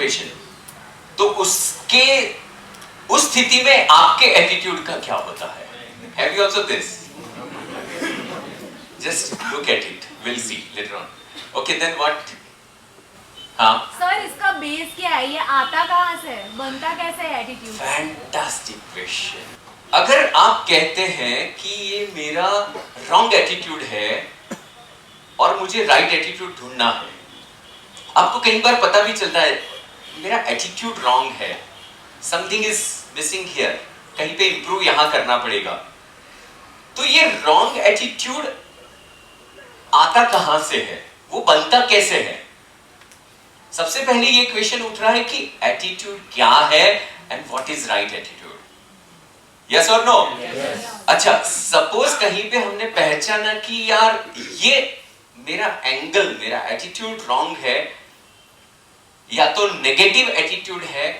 Situation, तो उस स्थिति में आपके एटीट्यूड का क्या होता है? Have you also this? Just look at it. We'll see later on. Okay, then what? हाँ सर, इसका बेस क्या है? ये आता कहाँ से, बनता कैसे है एटीट्यूड? Fantastic question. अगर आप कहते हैं कि ये मेरा रॉन्ग एटीट्यूड है और मुझे राइट एटीट्यूड ढूंढना है, आपको कई बार पता भी चलता है मेरा एटीट्यूड रॉन्ग है, समथिंग इज मिसिंग हियर, कहीं पे इंप्रूव यहां करना पड़ेगा। तो ये रॉन्ग एटीट्यूड आता कहां से है, वो बनता कैसे है? सबसे पहले ये क्वेश्चन उठ रहा है कि एटीट्यूड क्या है and what is right attitude? Yes और नो? अच्छा, सपोज कहीं पे हमने पहचाना कि यार ये मेरा एंगल, मेरा एटीट्यूड रॉन्ग है या तो नेगेटिव एटीट्यूड है,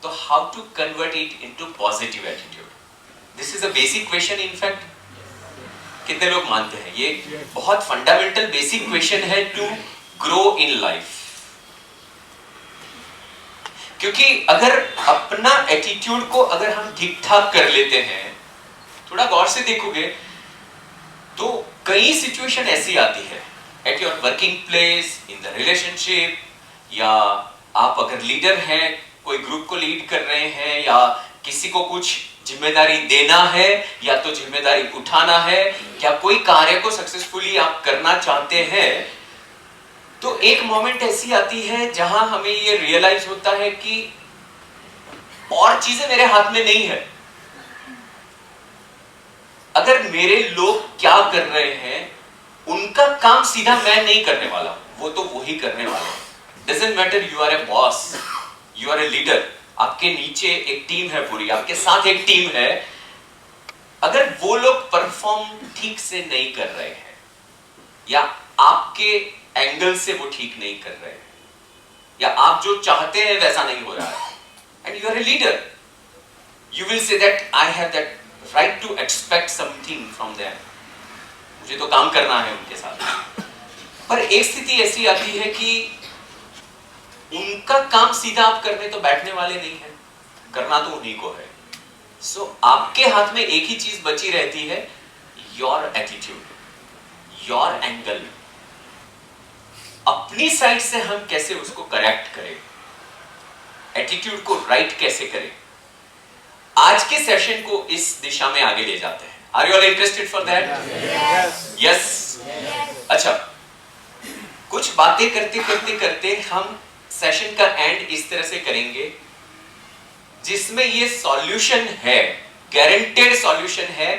तो how to convert it into positive attitude? This is a basic question. In fact कितने लोग मानते हैं ये बहुत फंडामेंटल बेसिक क्वेश्चन है टू ग्रो इन लाइफ? क्योंकि अगर अपना एटीट्यूड को अगर हम ठीक ठाक कर लेते हैं, थोड़ा गौर से देखोगे तो कई सिचुएशन ऐसी आती है at your working place, in the relationship, या आप अगर लीडर हैं, कोई ग्रुप को लीड कर रहे हैं, या किसी को कुछ जिम्मेदारी देना है या तो जिम्मेदारी उठाना है, या कोई कार्य को सक्सेसफुली आप करना चाहते हैं, तो एक मोमेंट ऐसी आती है जहां हमें ये रियलाइज होता है कि और चीजें मेरे हाथ में नहीं है। अगर मेरे लोग क्या कर रहे हैं उनका काम सीधा मैं नहीं करने वाला, वो तो वही करने वाला है। Doesn't matter you are a boss, you are a leader, आपके नीचे एक टीम है पूरी, आपके साथ एक टीम है, अगर वो लोग परफॉर्म ठीक से नहीं कर रहे हैं या आपके एंगल से वो ठीक नहीं कर रहे हैं या आप जो चाहते हैं वैसा नहीं हो रहा है, and you are a leader, you will say that I have that right to expect something from them, मुझे तो काम करना है उनके साथ। पर एक स्थिति ऐसी आती है कि उनका काम सीधा आप करने तो बैठने वाले नहीं है, करना तो उन्हीं को है। सो आपके हाथ में एक ही चीज बची रहती है, योर एटीट्यूड, योर एंगल। अपनी साइड से हम कैसे उसको करेक्ट करें, एटीट्यूड को राइट कैसे करें, आज के सेशन को इस दिशा में आगे ले जाते हैं। Are you all interested for that? Yes. अच्छा, कुछ बातें करते करते करते हम सेशन का एंड इस तरह से करेंगे जिसमें ये सॉल्यूशन है, गारंटेड सॉल्यूशन है।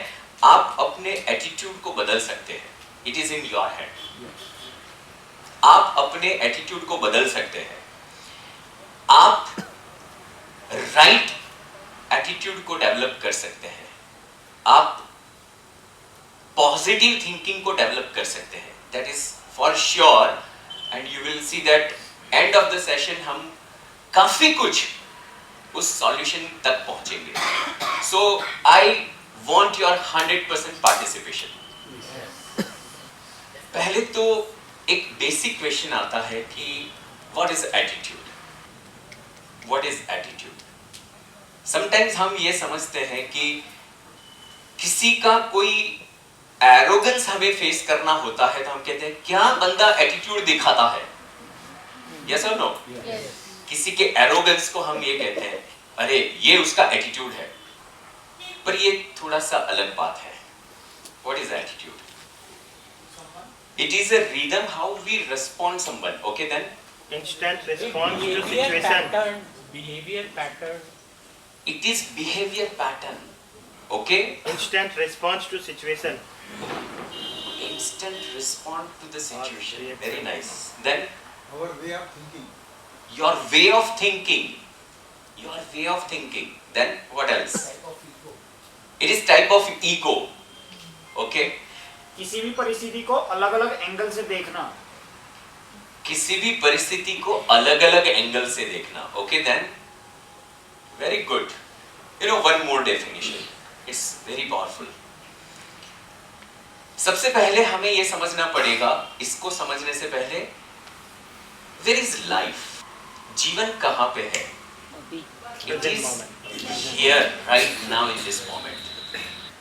आप अपने एटीट्यूड को बदल सकते हैं, it is in your hand. आप अपने एटीट्यूड को बदल सकते हैं, आप राइट एटीट्यूड को डेवलप कर सकते हैं, आप पॉजिटिव थिंकिंग को डेवलप कर सकते हैं, that is for sure. And you will see that end of the session हम काफी कुछ उस सॉल्यूशन तक पहुंचेंगे। सो आई वॉन्ट योर 100% पार्टिसिपेशन। पहले तो एक बेसिक क्वेश्चन आता है कि what is attitude? What is attitude? Sometimes हम ये समझते हैं कि किसी का कोई एरोगेंस हमें फेस करना होता है तो हम कहते हैं क्या बंदा एटीट्यूड दिखाता है। यस और नो? किसी के एरोगेंस को हम ये कहते हैं अरे ये उसका एटीट्यूड है। पर ये थोड़ा सा अलग बात है। What is attitude? It is a rhythm how we respond someone. Okay then? Instant response to situation. Behavior pattern. It is behavior pattern. Okay? Instant response to situation. Instant respond to the situation. Reaction. Very nice. Then? Our way of thinking. Your way of thinking. Your way of thinking. Then what else? Type of ego. It is type of ego. Okay? किसी भी परिस्थिति को अलग अलग angle से देखना, किसी भी परिस्थिति को अलग अलग एंगल से देखना। Okay then, very good. You know one more definition, it's very powerful. सबसे पहले हमें यह समझना पड़ेगा, इसको समझने से पहले, वेयर इज लाइफ? जीवन कहाँ पे है? It is here, right now, in this moment.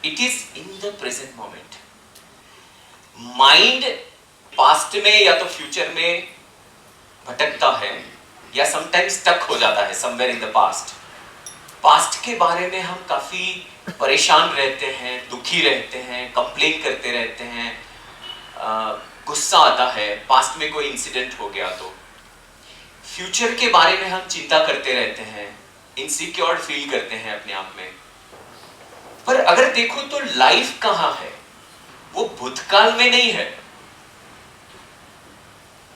It is in the present moment. Mind past में या तो फ्यूचर में भटकता है या समटाइम्स स्टक हो जाता है somewhere in the past. Past के बारे में हम काफी परेशान रहते हैं, दुखी रहते हैं, कंप्लेन करते रहते हैं, गुस्सा आता है पास्ट में कोई इंसिडेंट हो गया तो। फ्यूचर के बारे में हम चिंता करते रहते हैं, इनसिक्योर फील करते हैं अपने आप में। पर अगर देखो तो लाइफ कहां है? वो भूतकाल में नहीं है।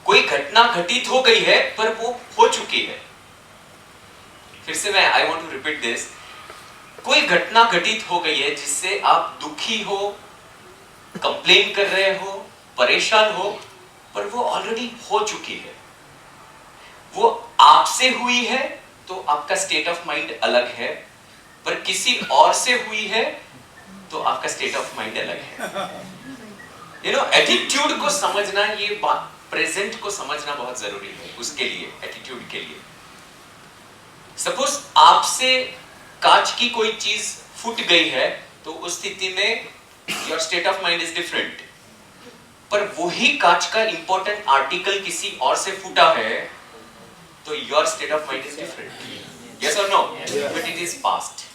कोई घटना घटित हो गई है पर वो हो चुकी है। फिर से मैं I want to repeat this, कोई घटना घटित हो गई है जिससे आप दुखी हो, कंप्लेन कर रहे हो, परेशान हो, पर वो ऑलरेडी हो चुकी है। वो आपसे हुई है तो आपका स्टेट ऑफ माइंड अलग है, पर किसी और से हुई है तो आपका स्टेट ऑफ माइंड अलग है। यू नो, एटीट्यूड को समझना, ये बात प्रेजेंट को समझना बहुत जरूरी है उसके लिए, एटीट्यूड के लिए। सपोज आपसे कांच की कोई चीज फूट गई है तो उस स्थिति में your state of mind is different. पर वही कांच का इंपॉर्टेंट आर्टिकल किसी और से फूटा है तो your state of mind is different. Yes और no? But it is past.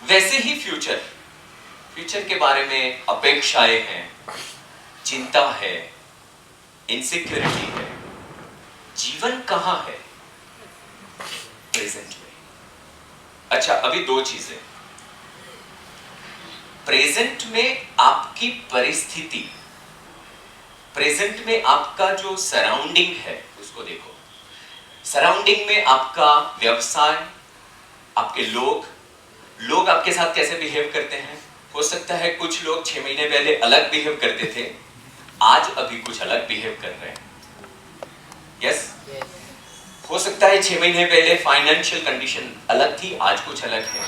वैसे ही फ्यूचर, फ्यूचर के बारे में अपेक्षाएं हैं, चिंता है, इनसिक्योरिटी है। जीवन कहां है? प्रेजेंट में। अच्छा, अभी दो चीजें। प्रेजेंट में आपकी परिस्थिति, प्रेजेंट में आपका जो सराउंडिंग है उसको देखो। सराउंडिंग में आपका व्यवसाय, आपके लोग आपके साथ कैसे बिहेव करते हैं। हो सकता है कुछ लोग 6 महीने पहले अलग बिहेव करते थे, आज अभी कुछ अलग बिहेव कर रहे हैं। यस? हो सकता है 6 महीने पहले फाइनेंशियल कंडीशन अलग थी, आज कुछ अलग है।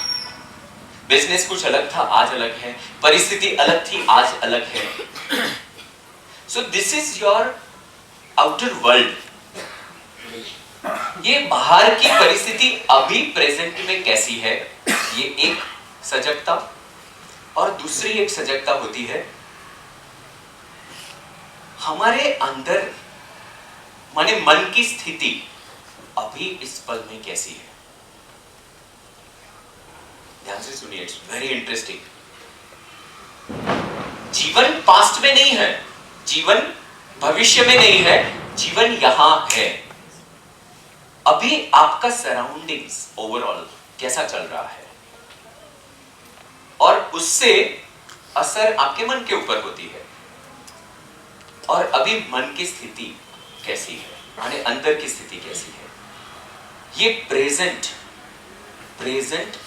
बिजनेस कुछ अलग था, आज अलग है। परिस्थिति अलग थी, आज अलग है। So this is your outer world. ये बाहर की परिस्थिति अभी प्रेजेंट में कैसी है, ये एक सजगता। और दूसरी एक सजगता होती है हमारे अंदर, माने मन की स्थिति अभी इस पल में कैसी है। ध्यान से सुनिए, इट्स वेरी इंटरेस्टिंग। जीवन पास्ट में नहीं है, जीवन भविष्य में नहीं है, जीवन यहां है। अभी आपका सराउंडिंग्स ओवरऑल कैसा चल रहा है और उससे असर आपके मन के ऊपर होती है। और अभी मन की स्थिति कैसी है, माने अंदर की स्थिति कैसी है। ये प्रेजेंट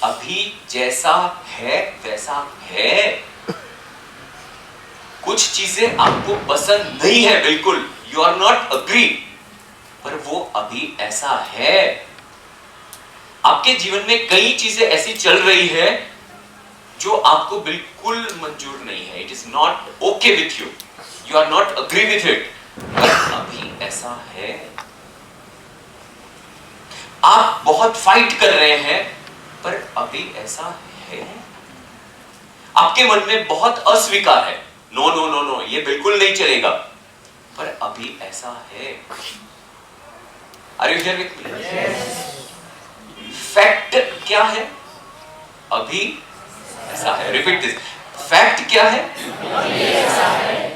अभी जैसा है वैसा है। कुछ चीजें आपको पसंद नहीं है, बिल्कुल यू आर नॉट अग्री, पर वो अभी ऐसा है। आपके जीवन में कई चीजें ऐसी चल रही है जो आपको बिल्कुल मंजूर नहीं है। It is not okay with you, you are not agree with it, पर अभी ऐसा है। आप बहुत फाइट कर रहे हैं पर अभी ऐसा है। आपके मन में बहुत अस्वीकार है, नो नो नो नो, ये बिल्कुल नहीं चलेगा, पर अभी ऐसा है। Are you here with me? Fact क्या है? अभी ऐसा है। रिपीट दिस, फैक्ट क्या है? अभी ऐसा है।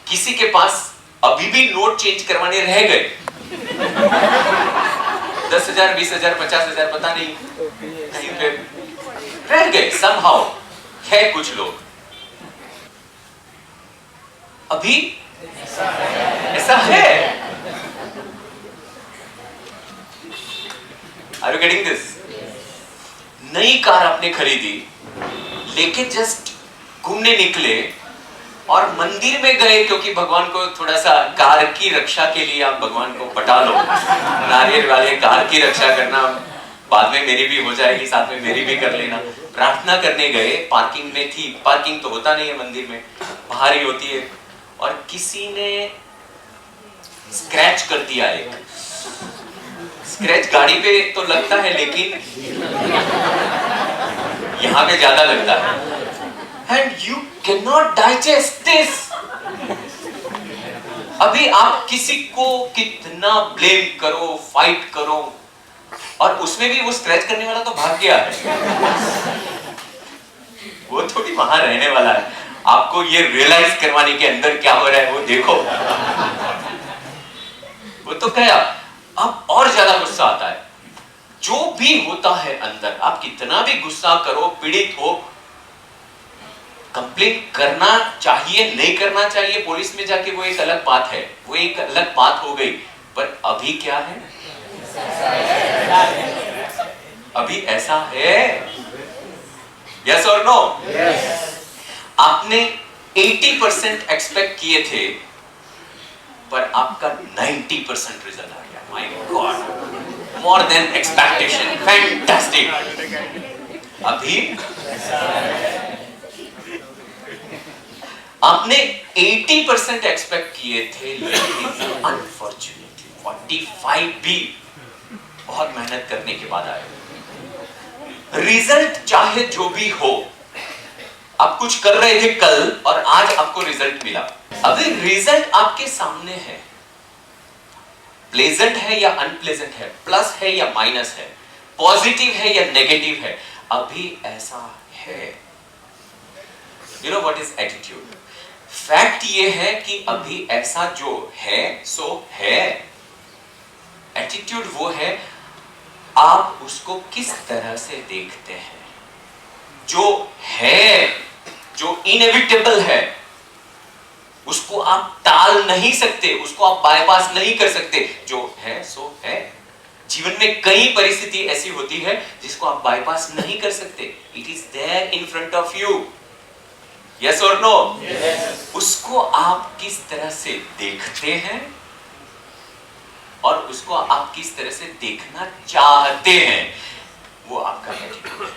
किसी के पास अभी भी नोट चेंज करवाने रह गए 10,000, 20,000, 50,000, पता नहीं कहीं पे रह गए somehow। है कुछ लोग अभी ऐसा है। Are you getting this? नई कार आपने खरीदी, लेकिन जस्ट घूमने निकले और मंदिर में गए क्योंकि भगवान को थोड़ा सा कार की रक्षा के लिए आप भगवान को पटा लो। नारियल वाले कार की रक्षा करना, बाद में मेरी भी हो जाएगी, साथ में मेरी भी कर लेना। प्रार्थना करने गए, पार्किंग में थी, पार्किंग तो होता नहीं है मंदिर में, बाहर ही होती है, और किसी ने स्क्रैच कर दिया एक। स्क्रैच गाड़ी पे तो लगता है लेकिन यहां पे ज्यादा लगता है। And you can not digest this. अभी आप किसी को कितना ब्लेम करो, फाइट करो, और उसमें भी वो स्क्रैच करने वाला तो भाग गया है, वो थोड़ी वहां रहने वाला है। आपको ये रियलाइज करवाने के अंदर क्या हो रहा है वो देखो। वो तो गया। अब और ज्यादा गुस्सा आता है। जो भी होता है अंदर, आप कितना भी गुस्सा करो, पीड़ित हो, कंप्लेन करना चाहिए नहीं करना चाहिए पुलिस में जाके, वो एक अलग बात है, वो एक अलग बात हो गई। पर अभी क्या है? अभी ऐसा है, यस और नो? आपने 80% एक्सपेक्ट किए थे, पर आपका 90% रिजल्ट आ गया। My God, more than expectation, fantastic. अभी आपने 80% एक्सपेक्ट किए थे, लेकिन अनफॉर्चुनेटली 45 भी बहुत मेहनत करने के बाद आए। रिजल्ट चाहे जो भी हो, आप कुछ कर रहे थे कल और आज आपको रिजल्ट मिला। अभी रिजल्ट आपके सामने है, प्लेजेंट है या अनप्लेजेंट है, प्लस है या माइनस है, पॉजिटिव है या नेगेटिव है, अभी ऐसा है। You know what is attitude? Fact ये है कि अभी ऐसा जो है सो है। एटीट्यूड वो है, आप उसको किस तरह से देखते हैं। जो है, जो इनएविटेबल है, उसको आप टाल नहीं सकते, उसको आप बायपास नहीं कर सकते। जो है सो है। जीवन में कई परिस्थिति ऐसी होती है जिसको आप बायपास नहीं कर सकते। It is there in front of you, yes और नो? उसको आप किस तरह से देखते हैं और उसको आप किस तरह से देखना चाहते हैं, वो आपका एटीट्यूड है।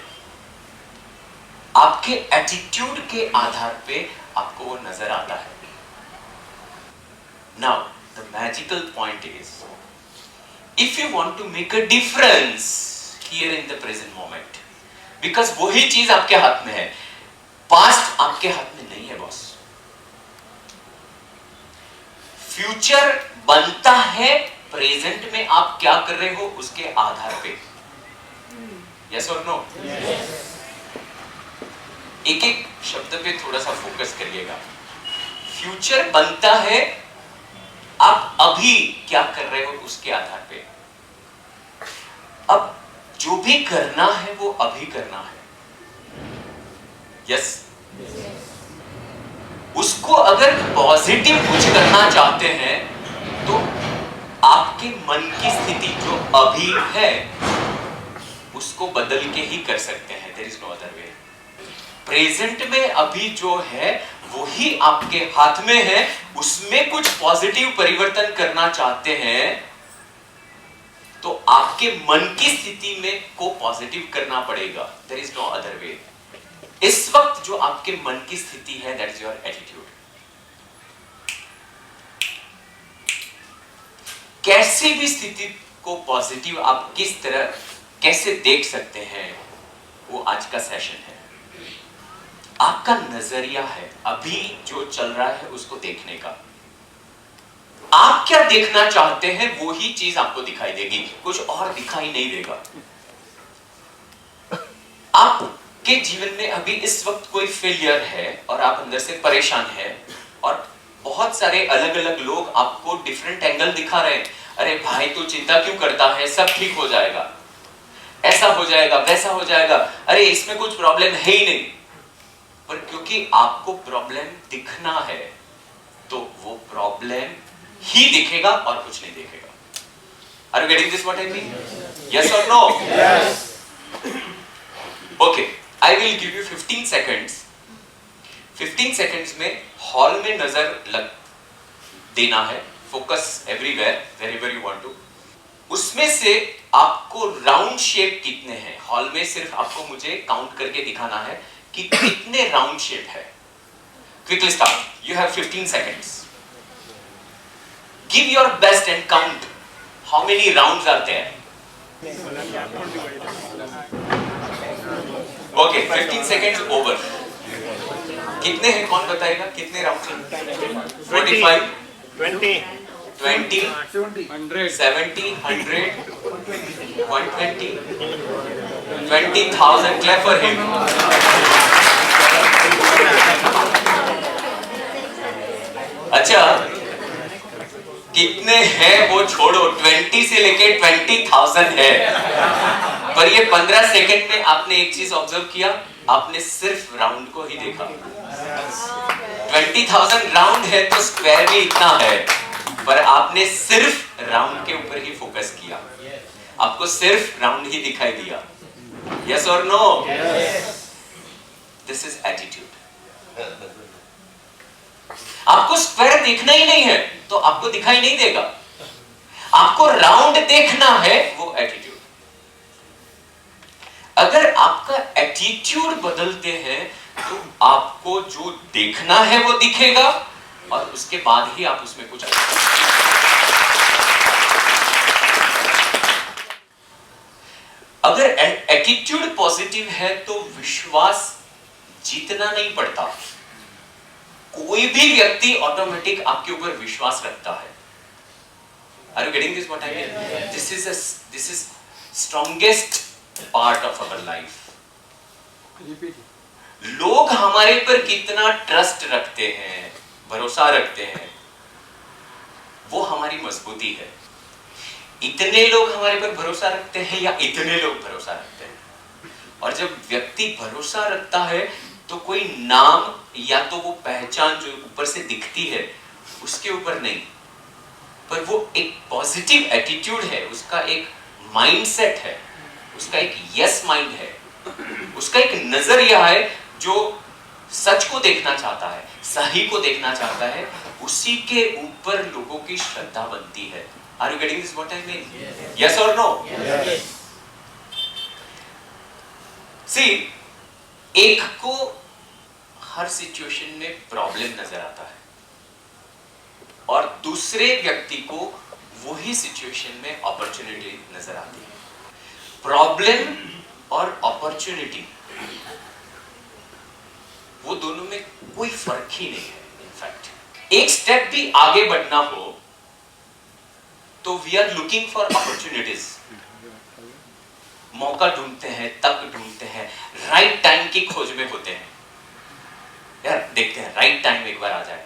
आपके एटीट्यूड के आधार पे आपको वो नजर आता है। Now the magical point is, if you want to make a difference here in the present moment, because वही चीज आपके हाथ में है, पास्ट आपके हाथ में नहीं है बॉस। फ्यूचर बनता है प्रेजेंट में आप क्या कर रहे हो उसके आधार पे, यस और नो? एक एक शब्द पे थोड़ा सा फोकस करिएगा। फ्यूचर बनता है आप अभी क्या कर रहे हो उसके आधार पे। अब जो भी करना है वो अभी करना है, यस? उसको अगर पॉजिटिव कुछ करना चाहते हैं तो आपके मन की स्थिति जो अभी है उसको बदल के ही कर सकते हैं। There is no other way. Present में अभी जो है वही आपके हाथ में है, उसमें कुछ पॉजिटिव परिवर्तन करना चाहते हैं तो आपके मन की स्थिति में को पॉजिटिव करना पड़ेगा। There is no other way. इस वक्त जो आपके मन की स्थिति है, दैट इज योर एटीट्यूड। कैसे भी स्थिति को पॉजिटिव आप किस तरह कैसे देख सकते हैं, वो आज का सेशन है। आपका नजरिया है अभी जो चल रहा है उसको देखने का। आप क्या देखना चाहते हैं वो ही चीज आपको दिखाई देगी, कुछ और दिखाई नहीं देगा। आपके जीवन में अभी इस वक्त कोई फेलियर है और आप अंदर से परेशान हैं और बहुत सारे अलग अलग लोग आपको डिफरेंट एंगल दिखा रहे हैं। अरे भाई तू चिंता क्यों करता है, सब ठीक हो जाएगा, ऐसा हो जाएगा, वैसा हो जाएगा, अरे इसमें कुछ प्रॉब्लम है ही नहीं। पर क्योंकि आपको प्रॉब्लम दिखना है तो वो प्रॉब्लम ही दिखेगा और कुछ नहीं दिखेगा। Are you getting this what I mean? Yes or no? Yes. Okay, I will give you 15 seconds. 15 seconds में हॉल में नजर लग देना है, focus everywhere wherever you want to। उसमें से आपको राउंड शेप कितने हैं हॉल में, सिर्फ आपको मुझे काउंट करके दिखाना है कि कितने राउंड शेप है। Quickly start, you have 15 seconds। Give your best and count how many rounds are there. Okay, 15 seconds over. कितने हैं कौन बताएगा कितने राउंड हैं? 45, 20, 20, 70, 100, 120, 20,000. Clap for him. अच्छा, कितने हैं वो छोड़ो, 20 से लेके 20,000 है। पर ये 15 सेकंड में आपने एक चीज ऑब्जर्व किया, आपने सिर्फ राउंड को ही देखा। 20,000 राउंड है तो स्क्वायर भी इतना है, पर आपने सिर्फ राउंड के ऊपर ही फोकस किया, आपको सिर्फ राउंड ही दिखाई दिया। यस और नो? This is attitude. आपको स्क्वायर देखना ही नहीं है तो आपको दिखाई नहीं देगा, आपको राउंड देखना है, वो एटीट्यूड। अगर आपका एटीट्यूड बदलते हैं तो आपको जो देखना है वो दिखेगा और उसके बाद ही आप उसमें कुछ अगर एटीट्यूड पॉजिटिव है तो विश्वास जीतना नहीं पड़ता। कोई भी व्यक्ति ऑटोमेटिक आपके ऊपर विश्वास रखता है। Are you getting this? What I mean? This is strongest part of our life. लोग हमारे पर कितना ट्रस्ट रखते हैं, भरोसा रखते हैं, वो हमारी मजबूती है। इतने लोग हमारे पर भरोसा रखते हैं या इतने लोग भरोसा रखते हैं। और जब व्यक्ति भरोसा रखता है तो कोई नाम या तो वो पहचान जो ऊपर से दिखती है उसके ऊपर नहीं, पर वो एक पॉजिटिव एटीट्यूड है, उसका एक माइंडसेट है, उसका एक यस माइंड है, उसका एक नजरिया है जो सच को देखना चाहता है, सही को देखना चाहता है, उसी के ऊपर लोगों की श्रद्धा बनती है। Are you getting this? What I mean? Yes or no? Yes. See, एक को हर सिचुएशन में प्रॉब्लम नजर आता है और दूसरे व्यक्ति को वही सिचुएशन में अपॉर्चुनिटी नजर आती है। प्रॉब्लम और अपॉर्चुनिटी वो दोनों में कोई फर्क ही नहीं है। इनफैक्ट एक स्टेप भी आगे बढ़ना हो तो we are looking for opportunities, मौका ढूंढते हैं, तक ढूंढते हैं, राइट टाइम की खोज में होते हैं। यार देखते हैं राइट टाइम एक बार आ जाए।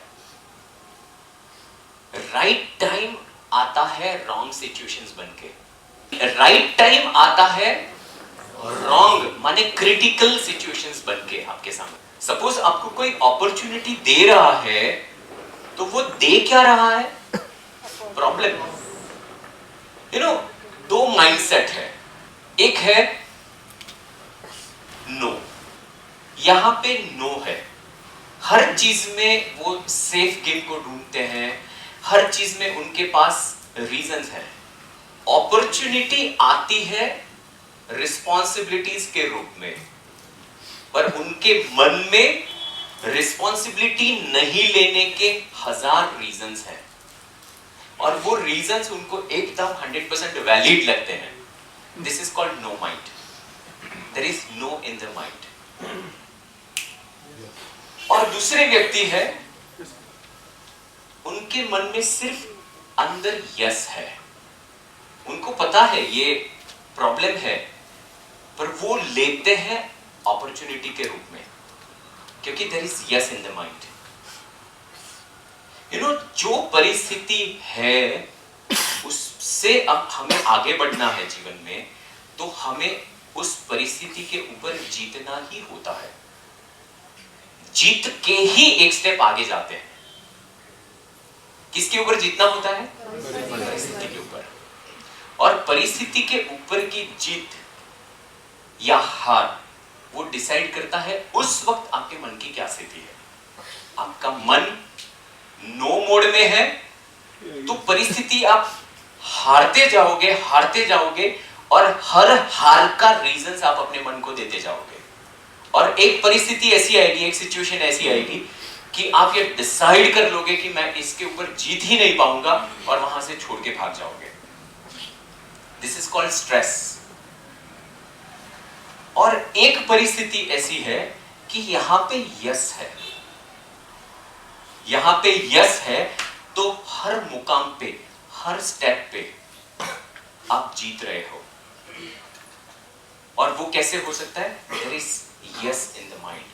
राइट टाइम आता है रॉन्ग सिचुएशंस बनके, राइट टाइम आता है रॉन्ग माने क्रिटिकल सिचुएशंस बनके आपके सामने। सपोज आपको कोई अपॉर्चुनिटी दे रहा है तो वो दे क्या रहा है? प्रॉब्लम। यू नो, दो माइंडसेट है, एक है नो, यहां पे नो है। हर चीज में वो सेफ गेम को ढूंढते हैं, हर चीज में उनके पास रीजंस है। अपॉर्चुनिटी आती है रिस्पॉन्सिबिलिटीज के रूप में, पर उनके मन में रिस्पॉन्सिबिलिटी नहीं लेने के 1000 रीजंस हैं और वो रीजंस उनको एकदम 100% वैलिड लगते हैं। This is called no mind. There is no in the mind. और दूसरे व्यक्ति है, उनके मन में सिर्फ अंदर यस है, उनको पता है ये प्रॉब्लम है, पर वो लेते हैं अपॉर्चुनिटी के रूप में, क्योंकि there is yes in the mind. You know, जो परिस्थिति है उससे अब हमें आगे बढ़ना है जीवन में, तो हमें उस परिस्थिति के ऊपर जीतना ही होता है। जीत के ही एक स्टेप आगे जाते हैं। किसके ऊपर जीतना होता है? परिस्थिति के ऊपर। और परिस्थिति के ऊपर की जीत या हार वो डिसाइड करता है उस वक्त आपके मन की क्या स्थिति है। आपका मन नो मोड में है तो परिस्थिति आप हारते जाओगे और हर हार का रीजंस आप अपने मन को देते जाओगे। और एक परिस्थिति ऐसी आएगी, एक सिचुएशन ऐसी आएगी कि आप ये डिसाइड कर लोगे कि मैं इसके ऊपर जीत ही नहीं पाऊंगा और वहां से छोड़ के भाग जाओगे। This is called stress. और एक परिस्थिति ऐसी है कि यहां पे यस है, यहां पे यस है, तो हर मुकाम पे, हर स्टेप पे आप जीत रहे हो। और वो कैसे हो सकता है? There is yes in the mind.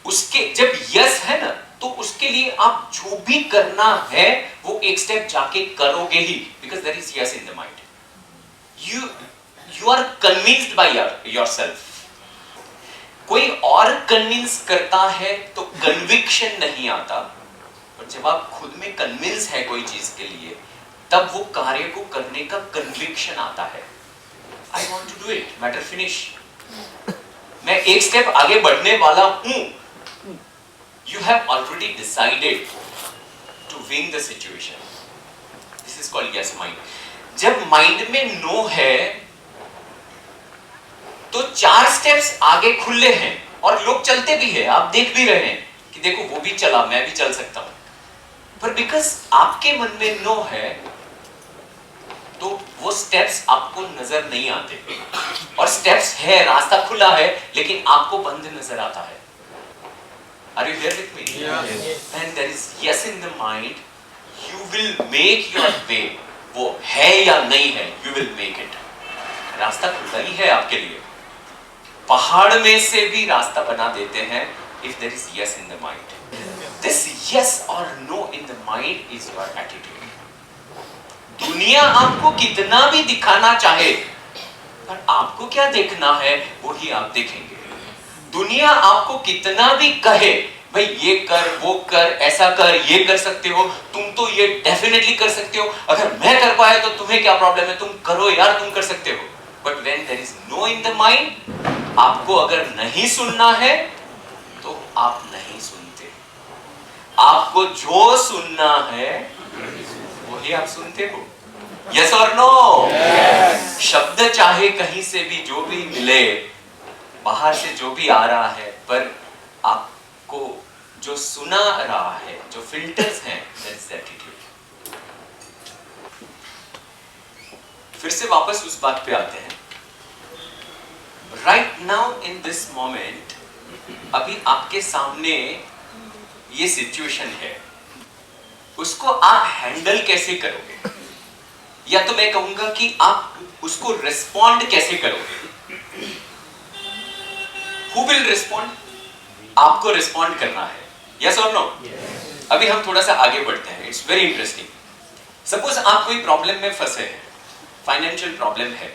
उसके जब यस है ना, तो उसके लिए आप जो भी करना है वो एक स्टेप जाके करोगे ही, because there is yes in the mind. You are convinced by yourself. कोई और कन्विंस करता है तो कन्विक्शन नहीं आता, और जब आप खुद में कन्विंस है कोई चीज के लिए, तब वो कार्य को करने का कन्विक्शन आता है। I want to do it, matter finish. मैं एक स्टेप आगे बढ़ने वाला हूं। You have already decided to win the situation. This is called yes mind. जब माइंड में नो है तो 4 स्टेप्स आगे खुले हैं, और लोग चलते भी हैं, आप देख भी रहे हैं कि देखो वो भी चला, मैं भी चल सकता हूं। पर बिकॉज आपके मन में नो है तो वो स्टेप्स आपको नजर नहीं आते, और स्टेप्स है, रास्ता खुला है, लेकिन आपको बंद नजर आता है। Are you here with me? Yes. When there is yes in the mind, you will make your way. वो है या नहीं है, you will make it. रास्ता खुला ही है आपके लिए। पहाड़ में से भी रास्ता बना देते हैं if there is yes in the mind. This yes or no in the mind is your attitude. दुनिया आपको कितना भी दिखाना चाहे, पर आपको क्या देखना है वो ही आप देखेंगे। दुनिया आपको कितना भी कहे, भाई ये कर, वो कर, ऐसा कर, ये कर सकते हो, तुम तो ये डेफिनेटली कर सकते हो, अगर मैं कर पाया तो तुम्हें क्या प्रॉब्लम है, तुम करो यार, तुम कर सकते हो। But when there is no in the mind, आपको अगर नहीं सुनना है तो आप नहीं सुनते। आपको जो सुनना है वही आप सुनते हो। यस और नो? शब्द चाहे कहीं से भी जो भी मिले, बाहर से जो भी आ रहा है, पर आपको जो सुना रहा है, जो फिल्टर्स हैं, दैट्स द एटीट्यूड। फिर से वापस उस बात पे आते हैं। Right now in this moment, अभी आपके सामने ये सिचुएशन है, उसको आप हैंडल कैसे करोगे, या तो मैं कहूंगा कि आप उसको रिस्पॉन्ड कैसे करोगे। Who will respond? आपको रिस्पॉन्ड करना है। यस और नो? अभी हम थोड़ा सा आगे बढ़ते हैं। It's very interesting. सपोज आप कोई प्रॉब्लम में फंसे हैं, फाइनेंशियल प्रॉब्लम है,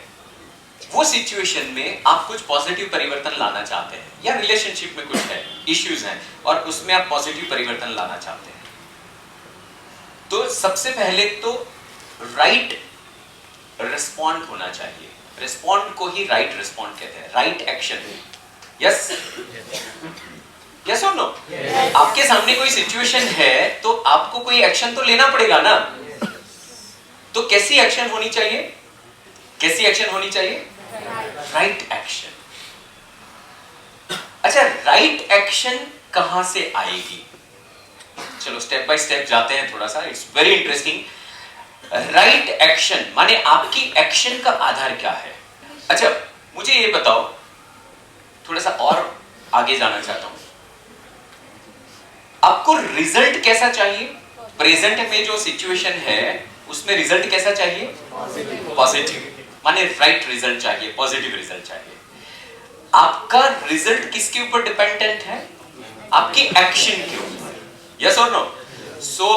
वो सिचुएशन में आप कुछ पॉजिटिव परिवर्तन लाना चाहते हैं, या रिलेशनशिप में कुछ है, इश्यूज हैं, और उसमें आप पॉजिटिव परिवर्तन लाना चाहते हैं, तो सबसे पहले तो राइट रिस्पॉन्ड होना चाहिए। रिस्पॉन्ड को ही राइट रिस्पॉन्ड कहते हैं, राइट एक्शन। यस यस और नो? आपके सामने कोई सिचुएशन है तो आपको कोई एक्शन तो लेना पड़ेगा ना। तो कैसी एक्शन होनी चाहिए? कैसी एक्शन होनी चाहिए? Right action. अच्छा, राइट एक्शन कहां से आएगी? चलो स्टेप बाय स्टेप जाते हैं थोड़ा सा। It's very interesting. Right action माने आपकी एक्शन का आधार क्या है? अच्छा मुझे ये बताओ, थोड़ा सा और आगे जाना चाहता हूं, आपको रिजल्ट कैसा चाहिए? प्रेजेंट में जो सिचुएशन है उसमें रिजल्ट कैसा चाहिए? पॉजिटिव। माने राइट रिजल्ट चाहिए, पॉजिटिव रिजल्ट चाहिए। आपका रिजल्ट किसके ऊपर डिपेंडेंट है? आपकी एक्शन के ऊपर। यस और नो? सो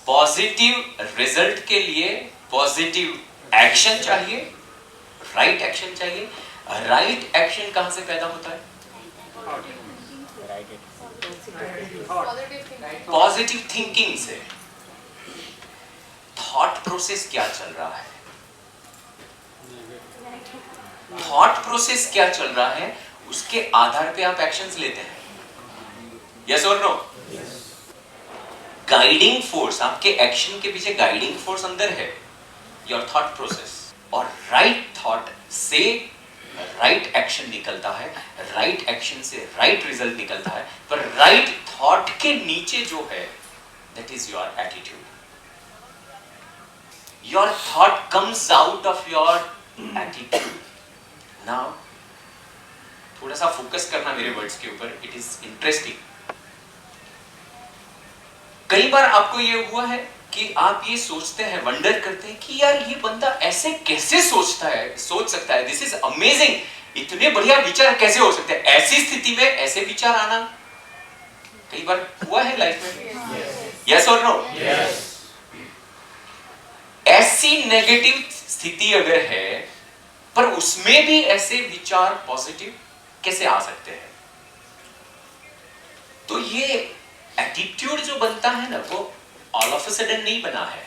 पॉजिटिव रिजल्ट के लिए पॉजिटिव एक्शन चाहिए, राइट एक्शन चाहिए। राइट एक्शन कहां से पैदा होता है? पॉजिटिव थिंकिंग से। थॉट प्रोसेस क्या चल रहा है? थॉट प्रोसेस क्या चल रहा है, उसके आधार पे आप एक्शंस लेते हैं। यस और नो? गाइडिंग फोर्स, आपके एक्शन के पीछे गाइडिंग फोर्स अंदर है, योर थॉट प्रोसेस। और राइट थॉट से राइट एक्शन निकलता है, राइट एक्शन से राइट रिजल्ट निकलता है, पर राइट थॉट के नीचे जो है that is your attitude. Your thought comes out of your attitude. Now थोड़ा सा फोकस करना मेरे वर्ड्स के ऊपर, इट इज इंटरेस्टिंग. कई बार आपको ये हुआ है कि आप ये सोचते हैं, वंडर करते हैं कि यार ये बंदा ऐसे कैसे सोच सकता है, दिस इज अमेजिंग, इतने बढ़िया विचार कैसे हो सकते हैं, ऐसी स्थिति में ऐसे विचार आना कई बार हुआ है लाइफ में. यस और नो? ऐसी नेगेटिव स्थिति अगर है पर उसमें भी ऐसे विचार पॉजिटिव कैसे आ सकते हैं? तो ये एटीट्यूड जो बनता है ना, वो ऑल ऑफ अ सडन नहीं बना है.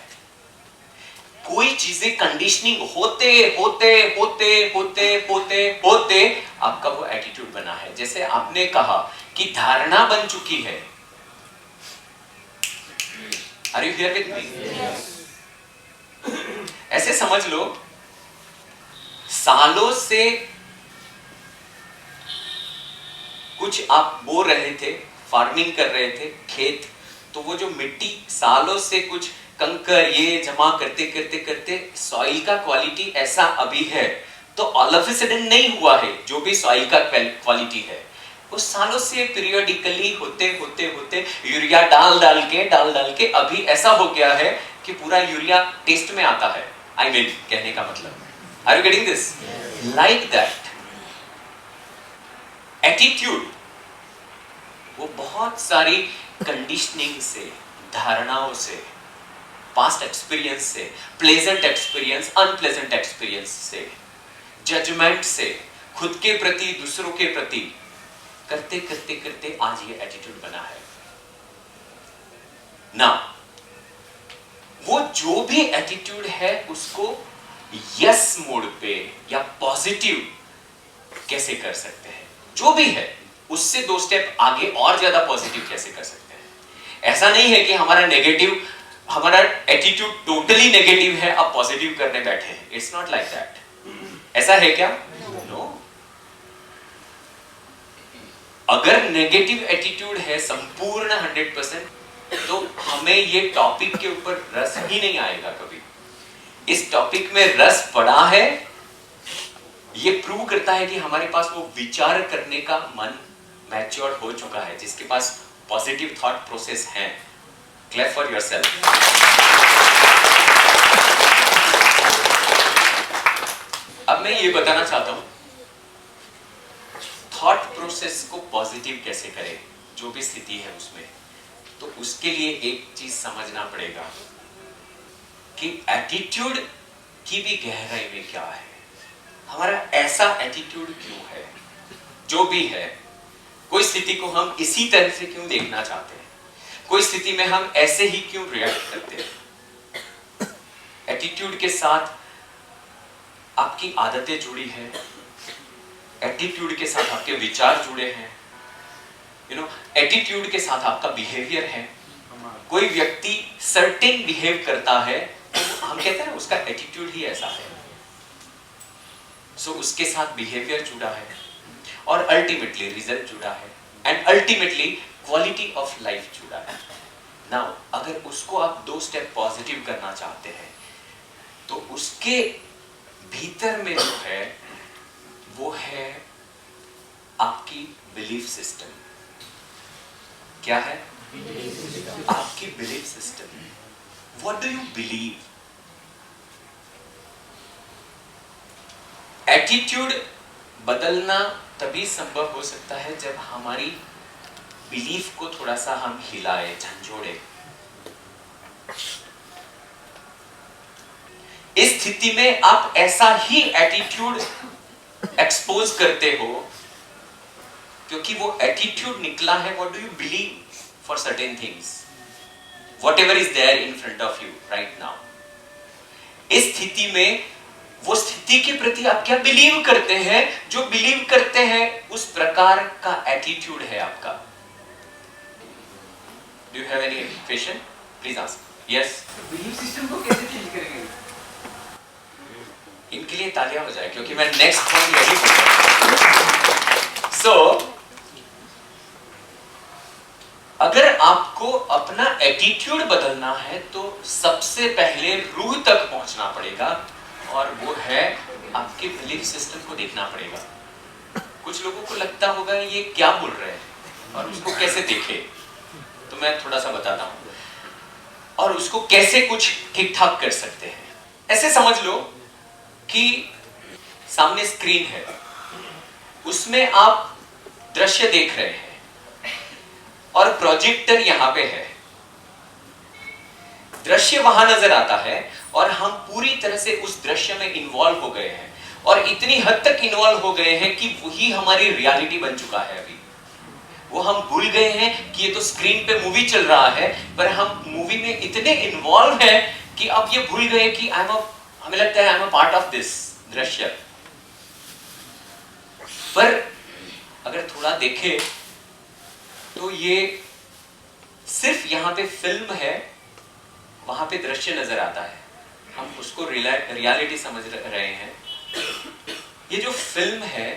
कोई चीजें कंडीशनिंग होते होते होते होते होते होते आपका वो एटीट्यूड बना है. जैसे आपने कहा कि धारणा बन चुकी है. Are you here with me? ऐसे समझ लो, सालों से कुछ आप बो रहे थे, फार्मिंग कर रहे थे खेत, तो वो जो मिट्टी सालों से कुछ कंकर ये जमा करते करते करते सॉइल का क्वालिटी ऐसा अभी है, तो ऑल ऑफ अ सडन नहीं हुआ है. जो भी सॉइल का क्वालिटी है वो सालों से पीरियडिकली होते होते होते यूरिया डाल के अभी ऐसा हो गया है कि पूरा यूरिया टेस्ट में आता है. आई मीन कहने का मतलब, are you getting this? Like that attitude वो बहुत सारी कंडीशनिंग से, धारणाओं से, पास्ट एक्सपीरियंस से, प्लेजेंट एक्सपीरियंस, अनप्लेजेंट एक्सपीरियंस से, जजमेंट से, खुद के प्रति, दूसरों के प्रति करते करते करते आज ये एटीट्यूड बना है ना. वो जो भी एटीट्यूड है उसको यस मोड पे या पॉजिटिव कैसे कर सकते हैं, जो भी है उससे 2 स्टेप आगे और ज्यादा पॉजिटिव कैसे कर सकते हैं. ऐसा नहीं है कि हमारा एटीट्यूड टोटली नेगेटिव है, अब पॉजिटिव करने बैठे हैं. It's not like that. ऐसा है क्या? नो. अगर नेगेटिव एटीट्यूड है संपूर्ण 100%, तो हमें ये टॉपिक के ऊपर रस ही नहीं आएगा कभी. इस टॉपिक में रस पड़ा है, ये प्रूव करता है कि हमारे पास वो विचार करने का मन मैच्योर हो चुका है, जिसके पास पॉजिटिव थॉट प्रोसेस है. Clap for yourself. अब मैं ये बताना चाहता हूं थॉट प्रोसेस को पॉजिटिव कैसे करें, जो भी स्थिति है उसमें. तो उसके लिए एक चीज समझना पड़ेगा कि एटीट्यूड की भी गहराई में क्या है. हमारा ऐसा एटीट्यूड क्यों है? जो भी है, कोई स्थिति को हम इसी तरह से क्यों देखना चाहते हैं, कोई स्थिति में हम ऐसे ही क्यों रिएक्ट करते हैं. एटीट्यूड के साथ आपकी आदतें जुड़ी हैं, एटीट्यूड के साथ आपके विचार जुड़े हैं, एटीट्यूड के साथ आपका बिहेवियर है. कोई व्यक्ति सर्टेन बिहेव करता है, हम कहते हैं उसका एटीट्यूड ही ऐसा है. सो उसके साथ बिहेवियर जुड़ा है और अल्टीमेटली रिजल्ट जुड़ा है, and ultimately quality of life जुड़ा है. नाउ अगर उसको आप 2 स्टेप पॉजिटिव करना चाहते हैं, तो उसके भीतर में जो है वो है आपकी बिलीफ सिस्टम. क्या है? आपकी belief system. What do you believe? Attitude बदलना तभी संभव हो सकता है जब हमारी बिलीफ को थोड़ा सा हम हिलाए, झंझोड़े. इस स्थिति में आप ऐसा ही एटीट्यूड एक्सपोज करते हो क्योंकि वो एटीट्यूड निकला है. What do you believe for certain things, whatever is there in front of you right now. इस स्थिति में वो स्थिति के प्रति आप क्या बिलीव करते हैं, जो बिलीव करते हैं उस प्रकार का एटीट्यूड है आपका. Do you have any question? Please ask. Yes. Belief system को कैसे चेंज करेंगे? इनके लिए तालियां हो जाए क्योंकि मैं नेक्स्ट पॉइंट यही बोलूंगा। सो अगर आपको अपना एटीट्यूड बदलना है तो सबसे पहले रूह तक पहुंचना पड़ेगा, और वो है आपके बिलीफ सिस्टम को देखना पड़ेगा। कुछ लोगों को लगता होगा ये क्या बोल रहे हैं और उसको कैसे देखे, तो मैं थोड़ा सा बताता हूं और उसको कैसे कुछ ठीक ठाक कर सकते हैं। ऐसे समझ लो कि सामने स्क्रीन है, उसमें आप दृश्य देख रहे हैं और प्रोजेक्टर यहां पे है। दृश्य वहां नजर आता है और हम पूरी तरह से उस दृश्य में इन्वॉल्व हो गए हैं, और इतनी हद तक इन्वॉल्व हो गए हैं कि वही हमारी रियलिटी बन चुका है। अभी वो हम भूल गए हैं कि ये तो स्क्रीन पे मूवी चल रहा है, पर हम मूवी में इतने इन्वॉल्व हैं कि अब ये भूल गए कि हमें लगता है I am a part of this दृश्य। पर अगर थोड़ा देखें तो ये सिर्फ यहां पे फिल्म है, वहां पे दृश्य नजर आता है, हम उसको रियलिटी समझ रहे हैं। ये जो फिल्म है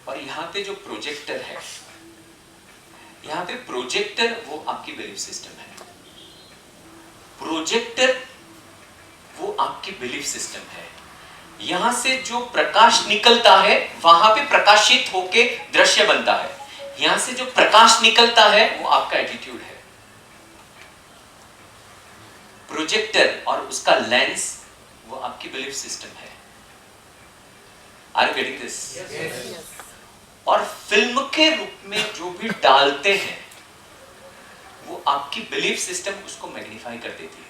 और यहां पे जो प्रोजेक्टर है, यहां पे प्रोजेक्टर वो आपकी बिलीफ सिस्टम है, प्रोजेक्टर वो आपकी बिलीफ सिस्टम है। यहां से जो प्रकाश निकलता है वहां पे प्रकाशित होके दृश्य बनता है, यहां से जो प्रकाश निकलता है वो आपका एटीट्यूड है। प्रोजेक्टर और उसका लेंस वो आपकी बिलीफ सिस्टम है। Are you getting this? और फिल्म के रूप में जो भी डालते हैं वो आपकी बिलीफ सिस्टम उसको मैग्नीफाई कर देती है।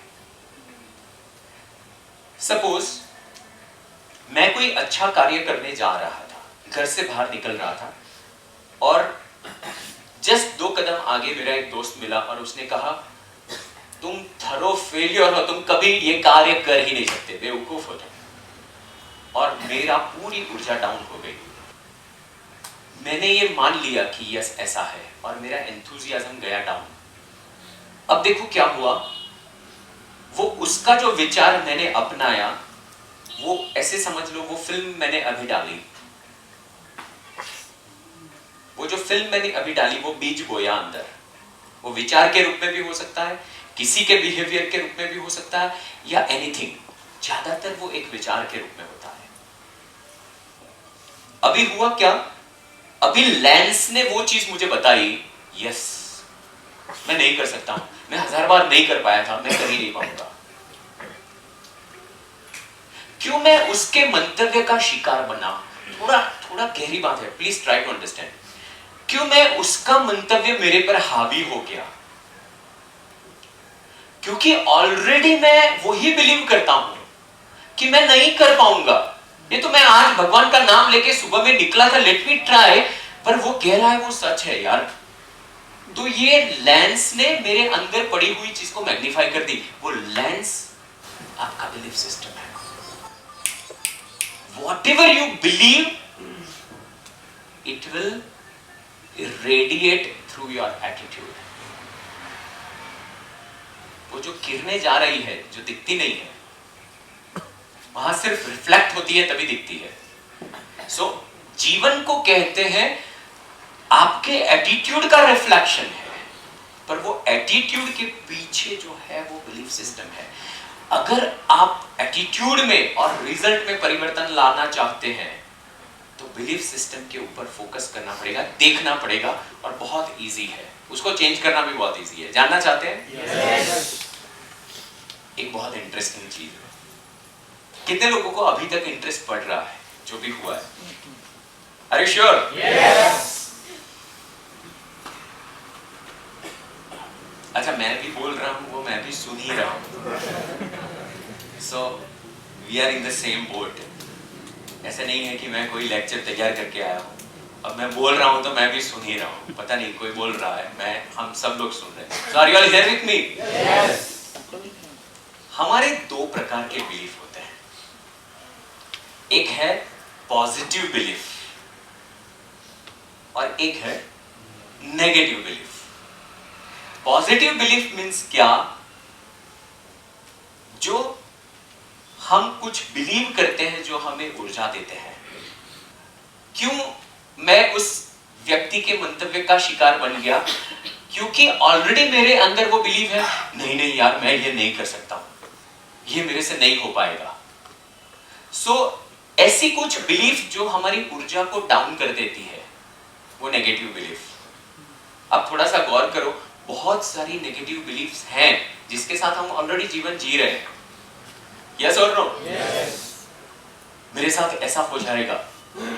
सपोज मैं कोई अच्छा कार्य करने जा रहा था, घर से बाहर निकल रहा था, और जस्ट 2 कदम आगे मेरा एक दोस्त मिला और उसने कहा तुम थरो फेलियर हो, तुम कभी ये कार्य कर ही नहीं सकते, बेवकूफ हो तुम। और मेरा पूरी ऊर्जा डाउन हो गई। मैंने ये मान लिया कि यस ऐसा है, और मेरा एंथुजियाज्म गया डाउन। अब देखो क्या हुआ, वो उसका जो विचार मैंने अपनाया, वो ऐसे समझ लो वो फिल्म मैंने अभी डाली, वो जो फिल्म मैंने अभी डाली वो बीज बोया अंदर। वो विचार के रूप में भी हो सकता है, किसी के बिहेवियर के रूप में भी हो सकता है, या एनीथिंग। ज्यादातर वो एक विचार के रूप में होता है। अभी हुआ क्या, अभी लेंस ने वो चीज मुझे बताई, यस मैं नहीं कर सकता हूं, मैं 1000 बार नहीं कर पाया था, मैं कर ही नहीं पाऊंगा। क्यों मैं उसके मंतव्य का शिकार बना? थोड़ा गहरी बात है, प्लीज ट्राई टू अंडरस्टैंड। क्यों मैं उसका मंतव्य मेरे पर हावी हो गया? क्योंकि ऑलरेडी मैं वही बिलीव करता हूं कि मैं नहीं कर पाऊंगा। ये तो मैं आज भगवान का नाम लेके सुबह में निकला था, लेट मी ट्राई, पर वो कह रहा है वो सच है यार। तो ये लेंस ने मेरे अंदर पड़ी हुई चीज को मैग्नीफाई कर दी। वो लेंस आपका बिलीफ सिस्टम है। Whatever you believe, it will radiate through your attitude. वो जो किरणें जा रही है, जो दिखती नहीं है, वहां सिर्फ रिफ्लेक्ट होती है तभी दिखती है। सो जीवन को कहते हैं आपके एटीट्यूड का रिफ्लेक्शन है, पर वो एटीट्यूड के पीछे जो है वो बिलीफ सिस्टम है। अगर आप एटीट्यूड में और रिजल्ट में परिवर्तन लाना चाहते हैं तो बिलीफ सिस्टम के ऊपर फोकस करना पड़ेगा, देखना पड़ेगा, और बहुत इजी है। उसको चेंज करना भी बहुत इजी है। जानना चाहते हैं? yes. एक बहुत इंटरेस्टिंग चीज है। कितने लोगों को अभी तक इंटरेस्ट पड़ रहा है जो भी हुआ है? Are you sure? यस। अच्छा, मैं भी बोल रहा हूं, वो मैं भी सुन ही रहा हूं। So we are in the same boat. ऐसा नहीं है कि मैं कोई लेक्चर तैयार करके आया हूं, अब मैं बोल रहा हूं तो मैं भी सुन ही रहा हूं। पता नहीं कोई बोल रहा है, हम सब लोग सुन रहे हैं। So are you all here with me? Yes. हमारे 2 प्रकार के बिलीफ होते हैं। एक है पॉजिटिव बिलीफ और एक है negative belief. Positive belief means क्या? जो हम कुछ बिलीव करते हैं जो हमें ऊर्जा देते हैं। क्यों मैं उस व्यक्ति के मंतव्य का शिकार बन गया? क्योंकि ऑलरेडी मेरे अंदर वो बिलीव है, नहीं नहीं यार मैं ये नहीं कर सकता हूं, ये मेरे से नहीं हो पाएगा। सो ऐसी कुछ बिलीफ जो हमारी ऊर्जा को डाउन कर देती है, वो नेगेटिव बिलीफ। अब थोड़ा सा गौर करो, बहुत सारी नेगेटिव बिलीफ्स हैं जिसके साथ हम ऑलरेडी जीवन जी रहे हैं। यस और नो? मेरे साथ ऐसा हो जाएगा,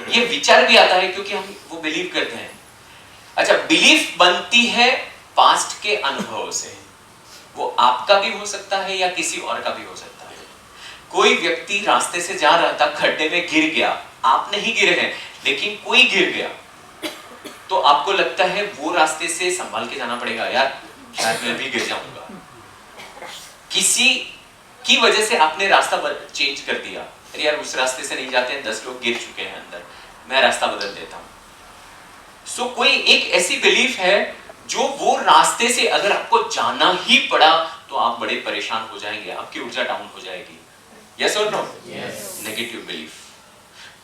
ये विचार भी आता है क्योंकि हम वो बिलीव करते हैं। अच्छा, बिलीफ बनती है पास्ट के अनुभव से। वो आपका भी हो सकता है या किसी और का भी हो सकता है। कोई व्यक्ति रास्ते से जा रहा था, खड्डे में गिर गया, आप नहीं गिरे हैं लेकिन कोई गिर गया, तो आपको लगता है वो रास्ते से संभाल के जाना पड़ेगा, यार शायद मैं भी गिर जाऊंगा। किसी की वजह से आपने रास्ता चेंज कर दिया, अरे यार उस रास्ते से नहीं जाते हैं, 10 लोग गिर चुके हैं अंदर, मैं रास्ता बदल देता हूं। सो कोई एक ऐसी बिलीफ है जो वो रास्ते से अगर आपको जाना ही पड़ा तो आप बड़े परेशान हो जाएंगे, आपकी ऊर्जा डाउन हो जाएगी। यस और नो? Negative belief.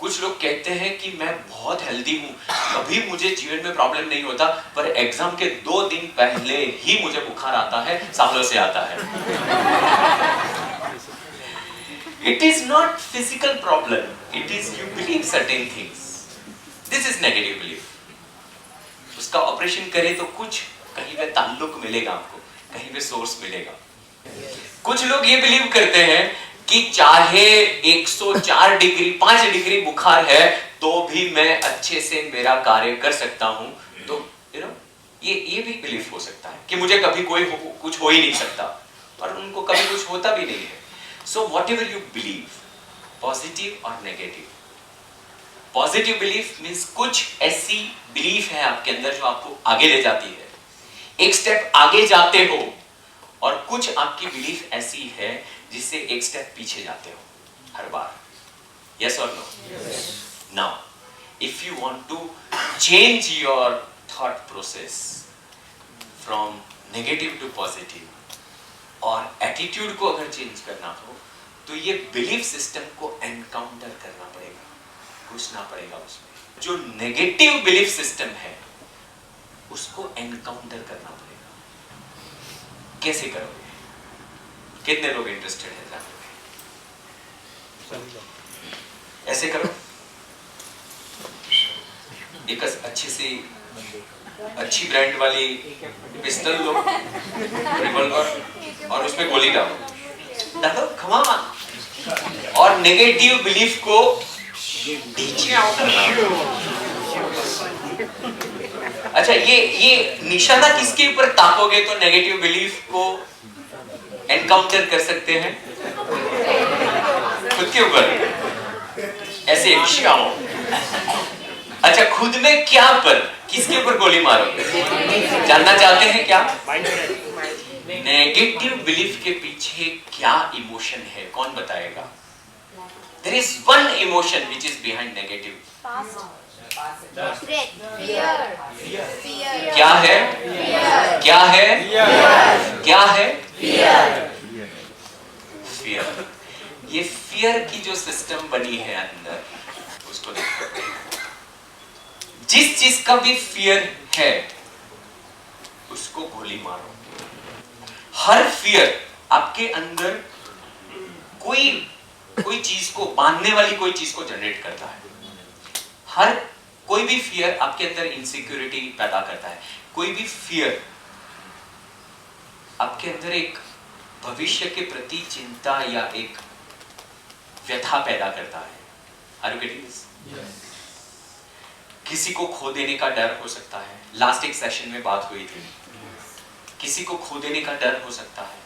कुछ लोग कहते हैं कि मैं बहुत हेल्दी हूं, कभी मुझे जीवन में प्रॉब्लम नहीं होता, पर एग्जाम के 2 दिन पहले ही मुझे बुखार आता है, सालों से आता है। It is not physical problem, it is you believe certain things. This is negative belief. उसका ऑपरेशन करे तो कुछ कहीं पे ताल्लुक मिलेगा आपको, कहीं पे सोर्स मिलेगा। कुछ लोग ये बिलीव करते हैं कि चाहे 104 डिग्री 5 डिग्री बुखार है तो भी मैं अच्छे से मेरा कार्य कर सकता हूं। तो ये भी बिलीफ हो सकता है कि मुझे कभी कुछ हो ही नहीं सकता, और उनको कभी कुछ होता भी नहीं है। So what ever you believe, positive और नेगेटिव। पॉजिटिव बिलीफ मीन्स कुछ ऐसी बिलीफ है आपके अंदर जो आपको आगे ले जाती है, एक स्टेप आगे जाते हो, और कुछ आपकी बिलीफ ऐसी है जिससे एक स्टेप पीछे जाते हो हर बार। यस और no? Now if you want to change your thought process from negative to positive, और एटीट्यूड को अगर चेंज करना हो तो ये बिलीफ सिस्टम को एनकाउंटर करना पड़ेगा, घुसना पड़ेगा उसमें। जो नेगेटिव बिलीफ सिस्टम है उसको एनकाउंटर करना पड़ेगा। कैसे करोगे? कितने लोग इंटरेस्टेड हैं जानने में? ऐसे करो, एक अच्छी सी अच्छी ब्रांड वाली पिस्टल लो, रिवॉल्वर, और उसमें गोली डालो, come on, और नेगेटिव बिलीफ को नीचे आओ करना। अच्छा, ये निशाना किसके ऊपर ताकोगे तो नेगेटिव बिलीफ को एनकाउंटर कर सकते हैं? खुद के ऊपर ऐसे शाओ। अच्छा, खुद में क्या पर किसके ऊपर गोली मारोगे? जानना चाहते हैं क्या? नेगेटिव बिलीफ के पीछे क्या इमोशन है, कौन बताएगा? There is one emotion which is behind negative. क्या है? क्या है? क्या है? फियर। ये फियर की जो सिस्टम बनी है अंदर, उसको देखो। जिस चीज का भी फियर है उसको गोली मारो। हर फियर आपके अंदर कोई चीज को, बांधने वाली कोई चीज को जनरेट करता है। कोई भी फियर आपके अंदर इनसिक्योरिटी पैदा करता है। कोई भी फियर आपके अंदर एक भविष्य के प्रति चिंता या एक व्यथा पैदा करता है। Are you getting this? किसी को खो देने का डर हो सकता है। लास्ट एक सेशन में बात हुई थी, किसी को खो देने का डर हो सकता है,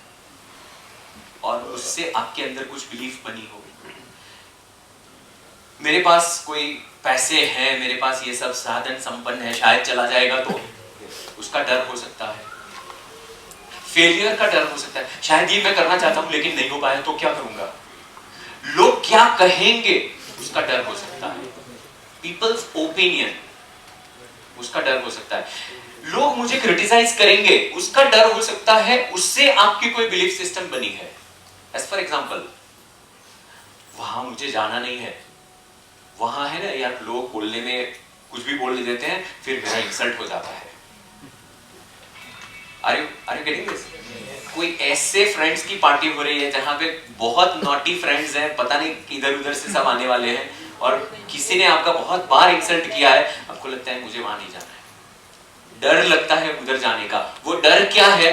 और उससे आपके अंदर कुछ बिलीफ बनी हो। मेरे पास कोई पैसे हैं, मेरे पास ये सब साधन संपन्न है, शायद चला जाएगा तो उसका डर हो सकता है। फेलियर का डर हो सकता है, शायद ये मैं करना चाहता हूं लेकिन नहीं हो पाया तो क्या करूंगा, लोग क्या कहेंगे उसका डर हो सकता है। पीपल्स ओपिनियन, उसका डर हो सकता है। लोग मुझे क्रिटिसाइज करेंगे, उसका डर हो सकता है। उससे आपकी कोई बिलीफ सिस्टम बनी है। एज फॉर एग्जांपल, वहां मुझे जाना नहीं है। वहां है ना यार, लोग बोलने में कुछ भी बोल देते हैं, फिर मेरा इंसल्ट हो जाता है। Are you getting this? कोई ऐसे फ्रेंड्स की पार्टी हो रही है जहां पे बहुत नॉटी फ्रेंड्स हैं, पता नहीं इधर उधर से सब आने वाले हैं, और किसी ने आपका बहुत बार इंसल्ट किया है, आपको लगता है मुझे वहां नहीं जाना है, डर लगता है उधर जाने का। वो डर क्या है,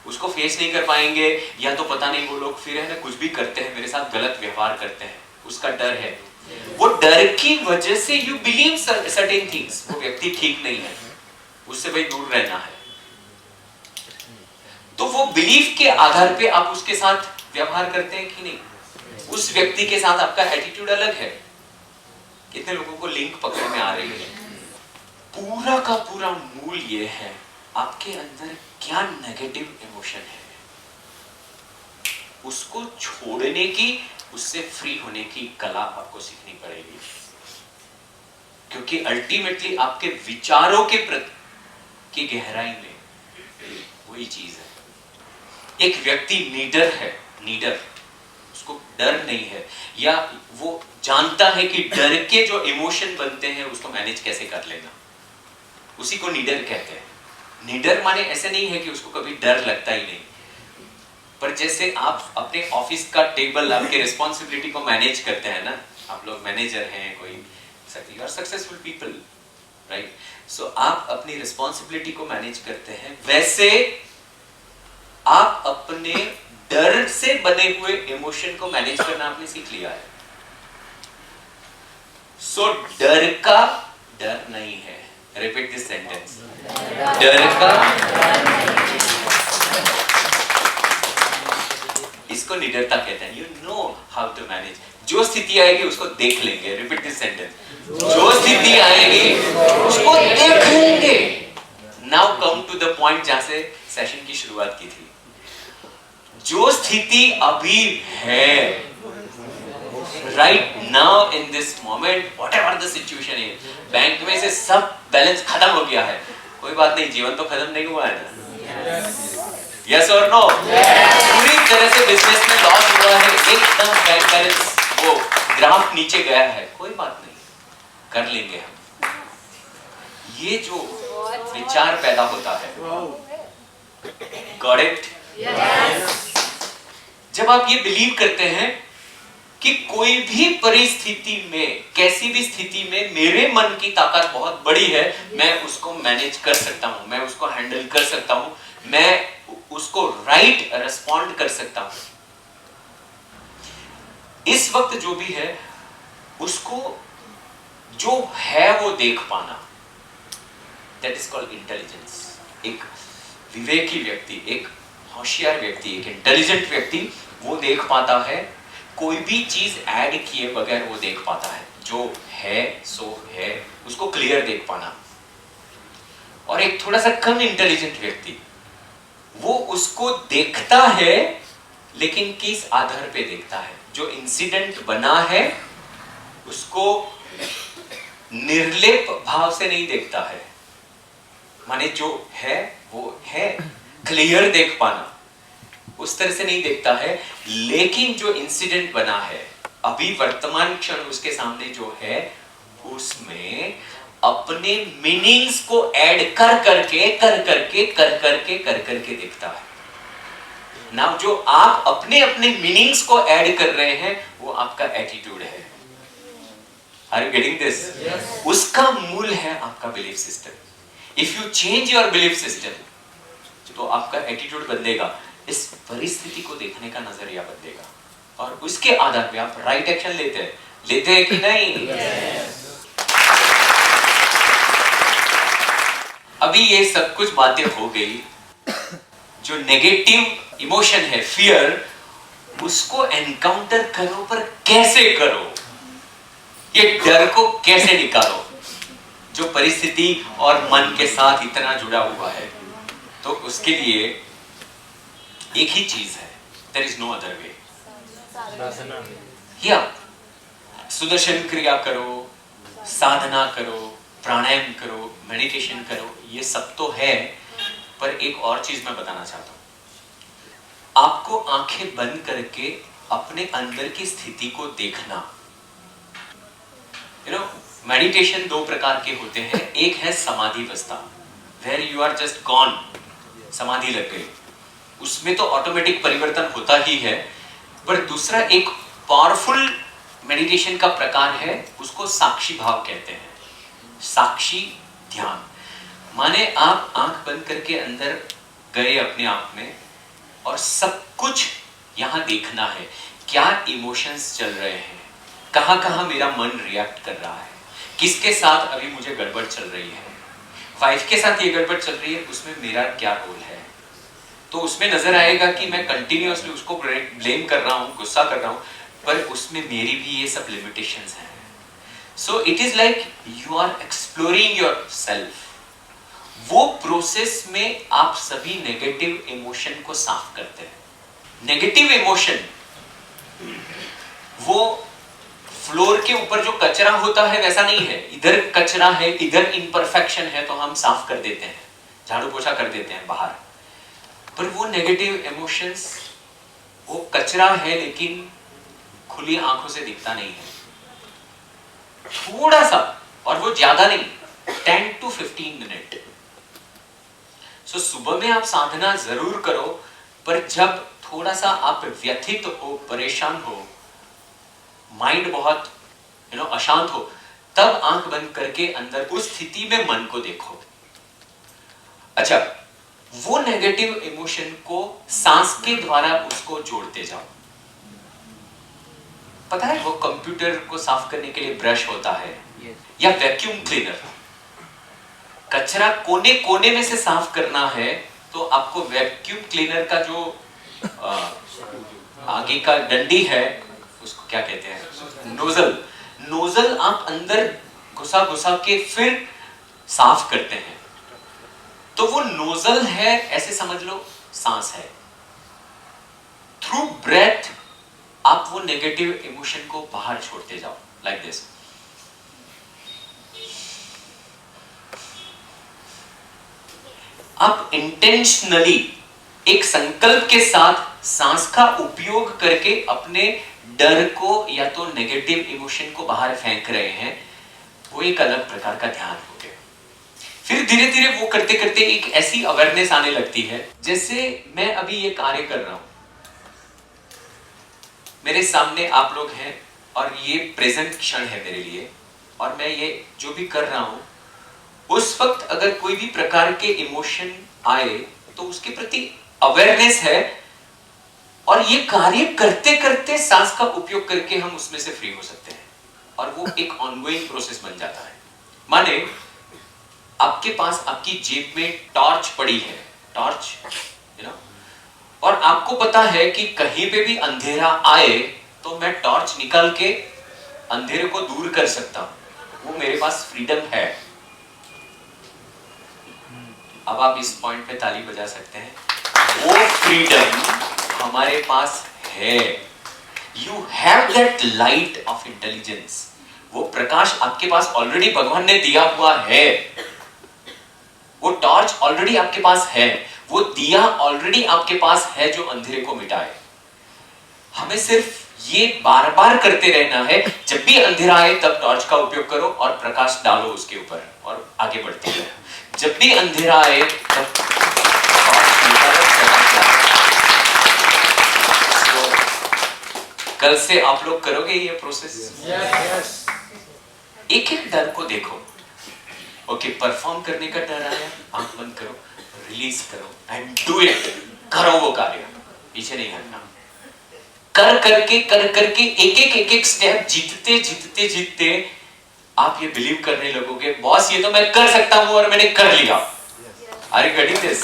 उसको फेस नहीं कर पाएंगे, या तो पता नहीं वो लोग फिर है ना कुछ भी करते हैं, मेरे साथ गलत व्यवहार करते हैं, उसका डर है। वो डर की वजह से यू बिलीव सर्टेन थिंग्स, वो व्यक्ति ठीक नहीं है, उससे भाई दूर रहना है। तो वो बिलीफ के आधार पे आप उसके साथ व्यवहार करते हैं कि नहीं, उस व्यक्ति के साथ आपका एटीट्यूड अलग है। कितने लोगों को लिंक पकड़ में आ रही है? पूरा का पूरा मूल ये है, आपके अंदर क्या नेगेटिव इमोशन है, उसको छोड़ने की, उससे फ्री होने की कला आपको सीखनी पड़ेगी। क्योंकि अल्टीमेटली आपके विचारों के प्रति की गहराई में वही चीज है। एक व्यक्ति नीडर है, नीडर, उसको डर नहीं है, या वो जानता है कि डर के जो इमोशन बनते हैं उसको मैनेज कैसे कर लेना, उसी को नीडर कहते हैं। नीडर माने ऐसे नहीं है कि उसको कभी डर लगता ही नहीं, पर जैसे आप अपने ऑफिस का टेबल, आपके रिस्पॉन्सिबिलिटी को मैनेज करते हैं ना, आप लोग मैनेजर हैं, कोई सक्सेसफुल पीपल, राइट? सो आप अपनी रिस्पॉन्सिबिलिटी को मैनेज करते हैं, वैसे आप अपने डर से बने हुए इमोशन को मैनेज करना आपने सीख लिया है। सो डर का डर नहीं है, रिपीट दिस सेंटेंस, डर का, इसको निडरता कहते हैं। You know how to manage, जो स्थिति आएगी उसको देख लेंगे, रिपीट दिस सेंटेंस, जो स्थिति आएगी उसको देख लेंगे। Now come to the point जहां से सेशन की शुरुआत की थी। जो स्थिति अभी है, right now in this moment, whatever the situation is, bank में से सब बैलेंस खत्म हो गया है, कोई बात नहीं, जीवन तो खत्म नहीं हुआ है ना? यस और नो? पूरी तरह से बिजनेस में लॉस हुआ है, एकदम बैंक बैलेंस वो ग्राफ नीचे गया है, कोई बात नहीं, कर लेंगे हम। ये जो विचार पैदा होता है, गॉट इट? जब आप ये बिलीव करते हैं कि कोई भी परिस्थिति में, कैसी भी स्थिति में मेरे मन की ताकत बहुत बड़ी है, मैं उसको मैनेज कर सकता हूं, मैं उसको हैंडल कर सकता हूं, मैं उसको राइट रिस्पॉन्ड कर सकता हूं, इस वक्त जो भी है उसको जो है वो देख पाना, दैट इज कॉल्ड इंटेलिजेंस। एक विवेकी व्यक्ति, एक होशियार व्यक्ति, एक इंटेलिजेंट व्यक्ति वो देख पाता है, कोई भी चीज ऐड किए बगैर वो देख पाता है, जो है सो है, उसको क्लियर देख पाना। और एक थोड़ा सा कम इंटेलिजेंट व्यक्ति वो उसको देखता है, लेकिन किस आधार पे देखता है, जो इंसिडेंट बना है उसको निर्लेप भाव से नहीं देखता है, माने जो है वो है, क्लियर देख पाना, उस तरह से नहीं देखता है। लेकिन जो इंसिडेंट बना है, अभी वर्तमान क्षण उसके सामने जो है, उसमें अपने मीनिंग्स को ऐड कर करके देखता है। नाउ जो आप अपने अपने मीनिंग्स को ऐड कर रहे हैं, वो आपका एटीट्यूड है। Are you getting this? उसका मूल है आपका belief system. If you change your belief system, तो आपका एटीट्यूड बदलेगा, इस परिस्थिति को देखने का नजरिया बदलेगा, और उसके आधार पे आप राइट एक्शन लेते हैं कि नहीं? अभी ये सब कुछ बातें हो गई, जो नेगेटिव इमोशन है, फियर, उसको एनकाउंटर करो, पर कैसे करो, ये डर को कैसे निकालो, जो परिस्थिति और मन के साथ इतना जुड़ा हुआ है। तो उसके लिए एक ही चीज है, there is no other way. या सुदर्शन क्रिया करो, साधना करो, प्राणायाम करो, मेडिटेशन करो, ये सब तो है, पर एक और चीज मैं बताना चाहता हूं। आपको आंखें बंद करके अपने अंदर की स्थिति को देखना। मेडिटेशन दो प्रकार के होते हैं। एक है समाधि अवस्था, where you are just gone, समाधि लग गई, उसमें तो ऑटोमेटिक परिवर्तन होता ही है। पर दूसरा एक पावरफुल मेडिटेशन का प्रकार है, उसको साक्षी भाव कहते हैं, साक्षी ध्यान। माने आप आंख बंद करके अंदर गए अपने आप में और सब कुछ यहां देखना है, क्या इमोशंस चल रहे हैं, कहां कहां मेरा मन रिएक्ट कर रहा है, किसके साथ अभी मुझे गड़बड़ चल रही है, वाइफ के साथ ये गड़बड़ चल रही है, उसमें मेरा क्या रोल है। तो उसमें नजर आएगा कि मैं कंटिन्यूअसली उसको ब्लेम कर रहा हूं, गुस्सा कर रहा हूं, पर उसमें मेरी भी ये सब लिमिटेशंस हैं। So it is like you are exploring yourself. वो प्रोसेस में आप सभी नेगेटिव इमोशन को साफ करते हैं। नेगेटिव इमोशन वो फ्लोर के ऊपर जो कचरा होता है वैसा नहीं है, इधर कचरा है, इधर इम्परफेक्शन है तो हम साफ कर देते हैं, झाड़ू पोछा कर देते हैं बाहर। पर वो नेगेटिव इमोशंस वो कचरा है लेकिन खुली आंखों से दिखता नहीं है, थोड़ा सा, और वो ज्यादा नहीं, 10 to 15 मिनट। सो सुबह में आप साधना जरूर करो, पर जब थोड़ा सा आप व्यथित हो, परेशान हो, माइंड बहुत अशांत हो, तब आंख बंद करके अंदर उस स्थिति में मन को देखो। अच्छा, वो नेगेटिव इमोशन को सांस के द्वारा उसको जोड़ते जाओ। पता है वो कंप्यूटर को साफ करने के लिए ब्रश होता है या वैक्यूम क्लीनर, कचरा कोने कोने में से साफ करना है तो आपको वैक्यूम क्लीनर का जो आगे का डंडी है, उसको क्या कहते हैं, नोजल, नोजल आप अंदर घुसा घुसा के फिर साफ करते हैं। तो वो नोजल है, ऐसे समझ लो सांस है। थ्रू ब्रेथ आप वो नेगेटिव इमोशन को बाहर छोड़ते जाओ, लाइक दिस। आप इंटेंशनली एक संकल्प के साथ सांस का उपयोग करके अपने डर को या तो नेगेटिव इमोशन को बाहर फेंक रहे हैं, वो एक अलग प्रकार का ध्यान हो गया। फिर धीरे धीरे वो करते करते एक ऐसी अवेयरनेस आने लगती है, जैसे मैं अभी ये कार्य कर रहा हूं, मेरे सामने आप लोग हैं और ये प्रेजेंट क्षण है मेरे लिए, और मैं ये जो भी कर रहा हूं, उस वक्त अगर कोई भी प्रकार के इमोशन आए तो उसके प्रति अवेयरनेस है, और ये कार्य करते करते सांस का उपयोग करके हम उसमें से फ्री हो सकते हैं, और वो एक ऑनगोइंग प्रोसेस बन जाता है। माने आपके पास आपकी जेब में टॉर्च पड़ी है, टॉर्च, और आपको पता है कि कहीं पे भी अंधेरा आए तो मैं टॉर्च निकाल के अंधेरे को दूर कर सकता हूं, वो मेरे पास फ्रीडम है। अब आप इस पॉइंट पे ताली बजा सकते हैं, वो फ्रीडम हमारे पास है। You have that light of intelligence, वो प्रकाश आपके पास ऑलरेडी भगवान ने दिया हुआ है, वो टॉर्च ऑलरेडी आपके पास है, वो दिया ऑलरेडी आपके पास है जो अंधेरे को मिटाए। हमें सिर्फ ये बार बार करते रहना है, जब भी अंधेरा आए तब टॉर्च का उपयोग करो और प्रकाश डालो उसके ऊपर और आगे बढ़ते रहो। जब भी अंधेरा आए तब टॉर्च निकालो, प्रकाश डालो। कल से आप लोग करोगे ये प्रोसेस? Yes. एक एक डर को देखो। ओके, परफॉर्म करने का डर आया, आंख बंद करो, रिलीज करो एंड डू इट। करो वो कार्य, पीछे नहीं हटना। कर करके एक एक स्टेप जीतते जीतते जीतते आप ये बिलीव करने लगोगे, बॉस ये तो मैं कर सकता हूं और मैंने कर लिया। Are you getting this?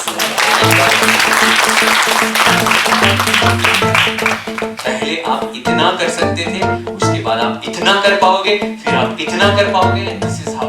पहले आप इतना कर सकते थे, उसके बाद आप इतना कर पाओगे, फिर आप इतना कर पाओगे। This is how